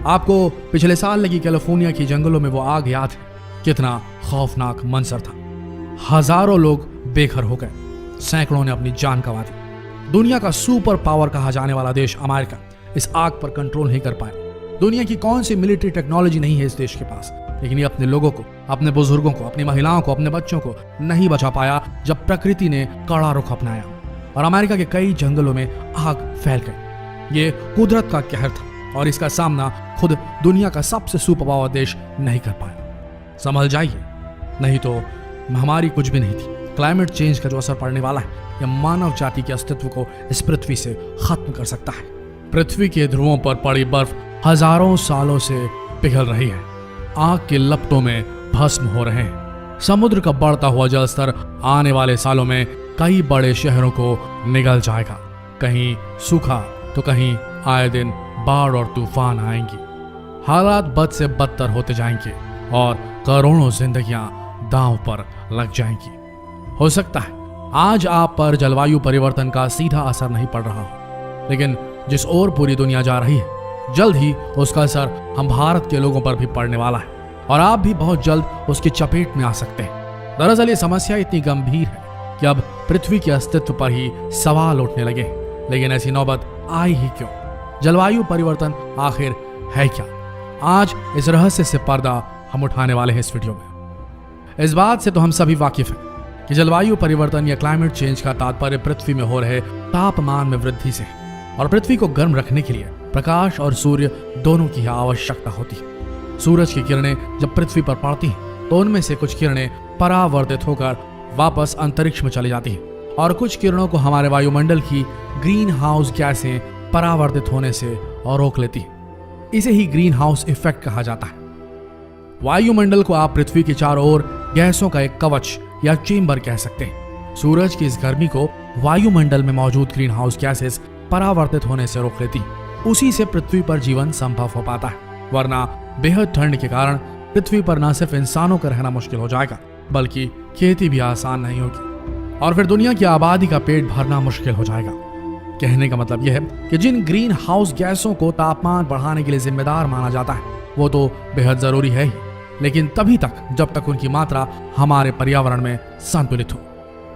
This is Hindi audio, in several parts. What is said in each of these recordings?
आपको पिछले साल लगी कैलिफोर्निया की जंगलों में वो आग याद है? कितना खौफनाक मंजर था। हजारों लोग बेघर हो गए, सैकड़ों ने अपनी जान गंवा दी। दुनिया का सुपर पावर कहा जाने वाला देश अमेरिका इस आग पर कंट्रोल नहीं कर पाया। दुनिया की कौन सी मिलिट्री टेक्नोलॉजी नहीं है इस देश के पास, लेकिन ये अपने लोगों को, अपने बुजुर्गों को, अपनी महिलाओं को, अपने बच्चों को नहीं बचा पाया जब प्रकृति ने कड़ा रुख अपनाया और अमेरिका के कई जंगलों में आग फैल गई। ये कुदरत का कहर था और इसका सामना खुद दुनिया का सबसे सुपर पावर देश नहीं कर पाया। संभल जाइए, नहीं तो महामारी कुछ भी नहीं थी। क्लाइमेट चेंज का जो असर पड़ने वाला है, यह मानव जाति के अस्तित्व को इस पृथ्वी से खत्म कर सकता है। पृथ्वी के ध्रुवों पर पड़ी बर्फ हजारों सालों से पिघल रही है, आग के लपटों में भस्म हो रहे हैं। समुद्र का बढ़ता हुआ जल स्तर आने वाले सालों में कई बड़े शहरों को निगल जाएगा। कहीं सूखा तो कहीं आए दिन बाढ़ और तूफान आएंगी। हालात बद से बदतर होते जाएंगे और करोड़ों जिंदगियां दांव पर लग जाएंगी। हो सकता है आज आप पर जलवायु परिवर्तन का सीधा असर नहीं पड़ रहा हो, लेकिन जिस ओर पूरी दुनिया जा रही है, जल्द ही उसका असर हम भारत के लोगों पर भी पड़ने वाला है और आप भी बहुत जल्द उसकी चपेट में आ सकते हैं। दरअसल ये समस्या इतनी गंभीर है कि अब पृथ्वी के अस्तित्व पर ही सवाल उठने लगे। लेकिन ऐसी नौबत आई ही क्यों? जलवायु परिवर्तन आखिर है क्या? आज इस रहस्य से पर्दा हम उठाने वाले हैं इस वीडियो में। इस बात से तो हम सभी वाकिफ हैं कि जलवायु परिवर्तन या क्लाइमेट चेंज का तात्पर्य पृथ्वी में हो रहे तापमान में वृद्धि से है और पृथ्वी को गर्म रखने के लिए प्रकाश और सूर्य दोनों की आवश्यकता होती है। सूरज की किरणें जब पृथ्वी पर पड़ती हैं तो उनमें से कुछ किरणें परावर्तित होकर वापस अंतरिक्ष में चली जाती हैं और कुछ किरणों को हमारे वायुमंडल की ग्रीन हाउस गैसें परावर्तित होने से और रोक लेती है। इसे ही ग्रीन हाउस इफेक्ट कहा जाता है। वायुमंडल को आप पृथ्वी के चारों ओर गैसों का एक कवच या चेंबर कह सकते हैं। सूरज की इस गर्मी को वायुमंडल में मौजूद ग्रीन हाउस गैसेस परावर्तित होने से रोक लेती। उसी से पृथ्वी पर जीवन संभव हो पाता है, वरना बेहद ठंड के कारण पृथ्वी पर न सिर्फ इंसानों का रहना मुश्किल हो जाएगा, बल्कि खेती भी आसान नहीं होगी और फिर दुनिया की आबादी का पेट भरना मुश्किल हो जाएगा। कहने का मतलब यह है कि जिन ग्रीन हाउस गैसों को तापमान बढ़ाने के लिए जिम्मेदार माना जाता है, वो तो बेहद जरूरी है ही, लेकिन तभी तक जब तक उनकी मात्रा हमारे पर्यावरण में संतुलित हो।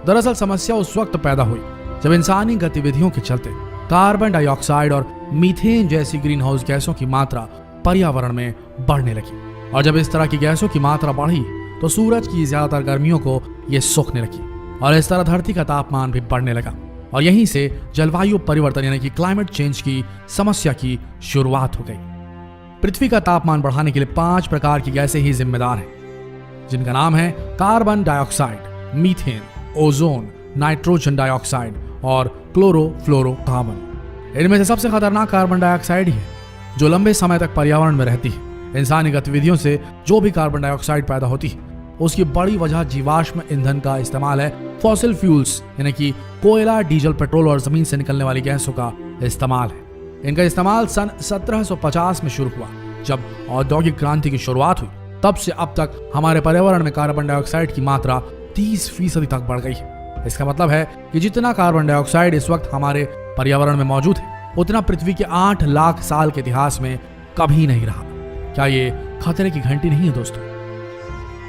दरअसल समस्या उस वक्त पैदा हुई जब इंसानी गतिविधियों के चलते कार्बन डाइऑक्साइड और मीथेन जैसी ग्रीन हाउस गैसों की मात्रा पर्यावरण में बढ़ने लगी और जब इस तरह की गैसों की मात्रा बढ़ी तो सूरज की ज्यादातर गर्मियों को ये सोखने लगी और इस तरह धरती का तापमान भी बढ़ने लगा और यहीं से जलवायु परिवर्तन यानी कि क्लाइमेट चेंज की समस्या की शुरुआत हो गई। पृथ्वी का तापमान बढ़ाने के लिए 5 प्रकार की गैसें ही जिम्मेदार हैं, जिनका नाम है carbon dioxide, methane, ozone, nitrogen dioxide और क्लोरोफ्लोरोकार्बन। इनमें से सबसे खतरनाक कार्बन डाइऑक्साइड ही है, जो लंबे समय तक पर्यावरण में रहती है। इंसानी गतिविधियों से जो भी कार्बन डाइऑक्साइड पैदा होती है, उसकी बड़ी वजह जीवाश्म ईंधन का इस्तेमाल है। फॉसिल फ्यूल्स यानी कि कोयला, डीजल, पेट्रोल और जमीन से निकलने वाली गैसों का इस्तेमाल है। इनका इस्तेमाल सन 1750 में शुरू हुआ, जब औद्योगिक क्रांति की शुरुआत हुई। तब से अब तक हमारे पर्यावरण में कार्बन डाइऑक्साइड की मात्रा 30% तक बढ़ गई है। इसका मतलब है कि जितना कार्बन डाइऑक्साइड इस वक्त हमारे पर्यावरण में मौजूद है, उतना पृथ्वी के 8 लाख साल के इतिहास में कभी नहीं रहा। क्या ये खतरे की घंटी नहीं है दोस्तों?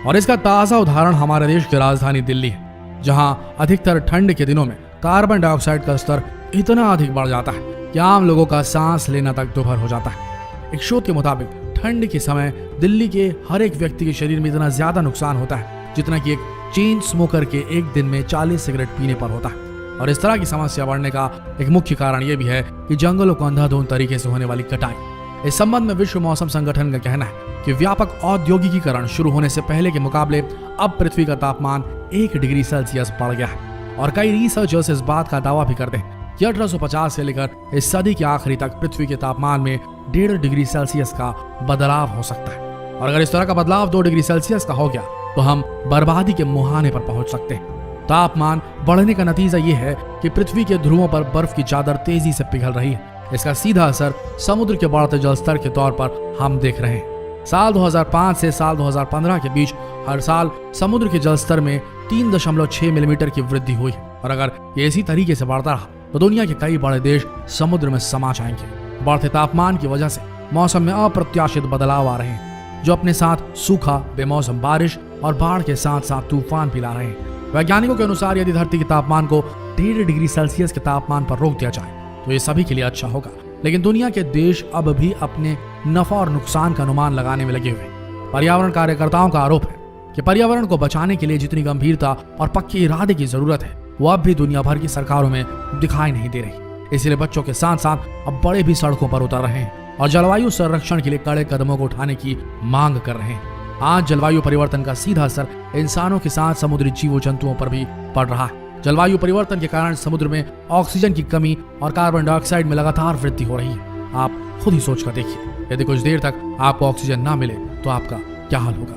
और इसका ताजा उदाहरण हमारे देश की राजधानी दिल्ली है, जहां अधिकतर ठंड के दिनों में कार्बन डाइऑक्साइड का स्तर इतना अधिक बढ़ जाता है कि आम लोगों का सांस लेना तक दुभर हो जाता है। एक शोध के मुताबिक ठंड के समय दिल्ली के हर एक व्यक्ति के शरीर में इतना ज्यादा नुकसान होता है जितना कि एक चेन स्मोकर के एक दिन में 40 सिगरेट पीने पर होता है। और इस तरह की समस्या बढ़ने का एक मुख्य कारण यह भी है कि जंगलों को अंधाधुंध तरीके से होने वाली कटाई। इस संबंध में विश्व मौसम संगठन का कहना है कि व्यापक औद्योगिकीकरण शुरू होने से पहले के मुकाबले अब पृथ्वी का तापमान 1 डिग्री सेल्सियस बढ़ गया है और कई रिसर्चर्स इस बात का दावा भी करते हैं कि 1850 से लेकर इस सदी के आखिरी तक पृथ्वी के तापमान में 1.5 डिग्री सेल्सियस का बदलाव हो सकता है। और अगर इस तरह का बदलाव 2 डिग्री सेल्सियस का हो गया तो हम बर्बादी के मुहाने पर पहुंच सकते हैं। तापमान बढ़ने का नतीजा ये है कि पृथ्वी के ध्रुवों पर बर्फ की चादर तेजी से पिघल रही है। इसका सीधा असर समुद्र के बढ़ते जल स्तर के तौर पर हम देख रहे हैं। साल 2005 से साल 2015 के बीच हर साल समुद्र के जल स्तर में 3.6 मिलीमीटर की वृद्धि हुई और अगर ये इसी तरीके से बढ़ता रहा तो दुनिया के कई बड़े देश समुद्र में समा जाएंगे। बढ़ते तापमान की वजह से मौसम में अप्रत्याशित बदलाव आ रहे हैं, जो अपने साथ सूखा, बेमौसम बारिश और बाढ़ के साथ साथ तूफान भी ला रहे हैं। वैज्ञानिकों के अनुसार यदि धरती के तापमान को 1.5 डिग्री सेल्सियस के तापमान पर रोक दिया जाए तो ये सभी के लिए अच्छा होगा। लेकिन दुनिया के देश अब भी अपने नफा और नुकसान का अनुमान लगाने में लगे हुए हैं। पर्यावरण कार्यकर्ताओं का आरोप है कि पर्यावरण को बचाने के लिए जितनी गंभीरता और पक्के इरादे की जरूरत है वो अब भी दुनिया भर की सरकारों में दिखाई नहीं दे रही। इसलिए बच्चों के साथ साथ अब बड़े भी सड़कों पर उतर रहे हैं और जलवायु संरक्षण के लिए कड़े कदमों को उठाने की मांग कर रहे हैं। आज जलवायु परिवर्तन का सीधा असर इंसानों के साथ समुद्री जीव जंतुओं पर भी पड़ रहा है। जलवायु परिवर्तन के कारण समुद्र में ऑक्सीजन की कमी और कार्बन डाइऑक्साइड में लगातार वृद्धि हो रही है। आप खुद ही सोच कर देखिए, यदि कुछ देर तक आपको ऑक्सीजन ना मिले तो आपका क्या हाल होगा।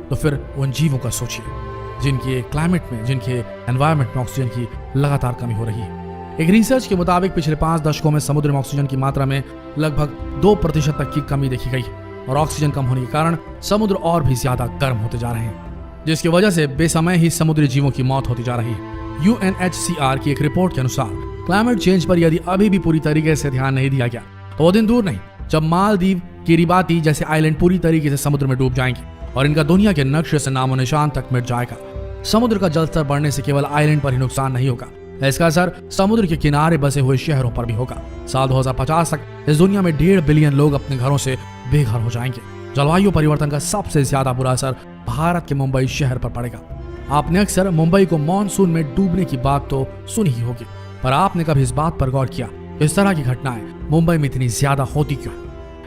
तो फिर उन जीवों का सोचिए जिनके क्लाइमेट में, जिनके एनवायरनमेंट में ऑक्सीजन की लगातार कमी हो रही है। एक रिसर्च के मुताबिक पिछले 5 दशकों में समुद्र में ऑक्सीजन की मात्रा में लगभग 2% तक की कमी देखी गई है और ऑक्सीजन कम होने के कारण समुद्र और भी ज्यादा गर्म होते जा रहे हैं, जिसकी वजह से बेसमय ही समुद्री जीवों की मौत होती जा रही है। UNHCR की एक रिपोर्ट के अनुसार क्लाइमेट चेंज पर यदि अभी भी पूरी तरीके से ध्यान नहीं दिया गया तो वो दिन दूर नहीं जब मालदीव, किरिबाती जैसे आइलैंड पूरी तरीके से समुद्र में डूब जाएंगे और इनका दुनिया के नक्शे से नामो निशान तक मिट जाएगा। समुद्र का जलस्तर बढ़ने से केवल आइलैंड पर ही नुकसान नहीं होगा, इसका असर समुद्र के किनारे बसे हुए शहरों पर भी होगा। साल 2050 तक इस दुनिया में 1.5 बिलियन लोग अपने घरों से बेघर हो जाएंगे। जलवायु परिवर्तन का सबसे ज्यादा बुरा असर भारत के मुंबई शहर पर पड़ेगा। आपने अक्सर मुंबई को मॉनसून में डूबने की बात तो सुनी ही होगी, पर आपने कभी इस बात पर गौर किया इस तरह की घटनाएं मुंबई में इतनी ज्यादा होती क्यों?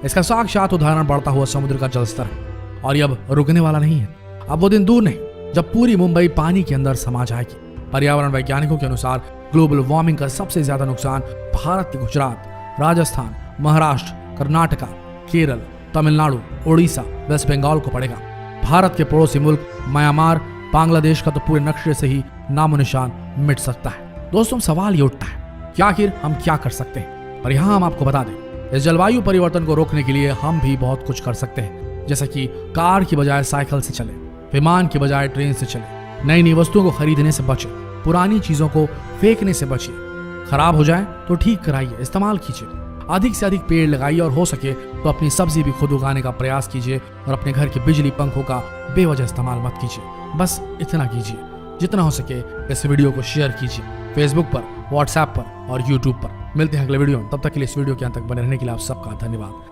इसका साक्षात उदाहरण बढ़ता हुआ समुद्र का जलस्तर है और ये अब रुकने वाला नहीं है। अब वो दिन दूर नहीं जब पूरी मुंबई पानी के अंदर समा जाएगी। पर्यावरण वैज्ञानिकों के अनुसार ग्लोबल वार्मिंग का सबसे ज्यादा नुकसान भारत के गुजरात, राजस्थान, महाराष्ट्र, कर्नाटका, केरल, तमिलनाडु, उड़ीसा, वेस्ट बंगाल को पड़ेगा। भारत के पड़ोसी मुल्क म्यांमार, बांग्लादेश का तो पूरे नक्शे से ही नामो निशान मिट सकता है। दोस्तों, सवाल ये उठता है कि आखिर हम क्या कर सकते हैं? पर यहाँ हम आपको बता दें, इस जलवायु परिवर्तन को रोकने के लिए हम भी बहुत कुछ कर सकते हैं, जैसे कि कार की बजाय साइकिल से चले, विमान की बजाय ट्रेन से चले, नई नई वस्तुओं को खरीदने से बचे, पुरानी चीजों को फेंकने से बचे, खराब हो जाए तो ठीक कराइए, इस्तेमाल कीजिए, अधिक से अधिक पेड़ लगाइए और हो सके तो अपनी सब्जी भी खुद उगाने का प्रयास कीजिए और अपने घर के बिजली पंखों का बेवजह इस्तेमाल मत कीजिए। बस इतना कीजिए। जितना हो सके इस वीडियो को शेयर कीजिए फेसबुक पर, व्हाट्सएप पर और यूट्यूब पर। मिलते हैं अगले वीडियो में, तब तक के लिए इस वीडियो के अंत तक बने रहने के लिए आप सबका धन्यवाद।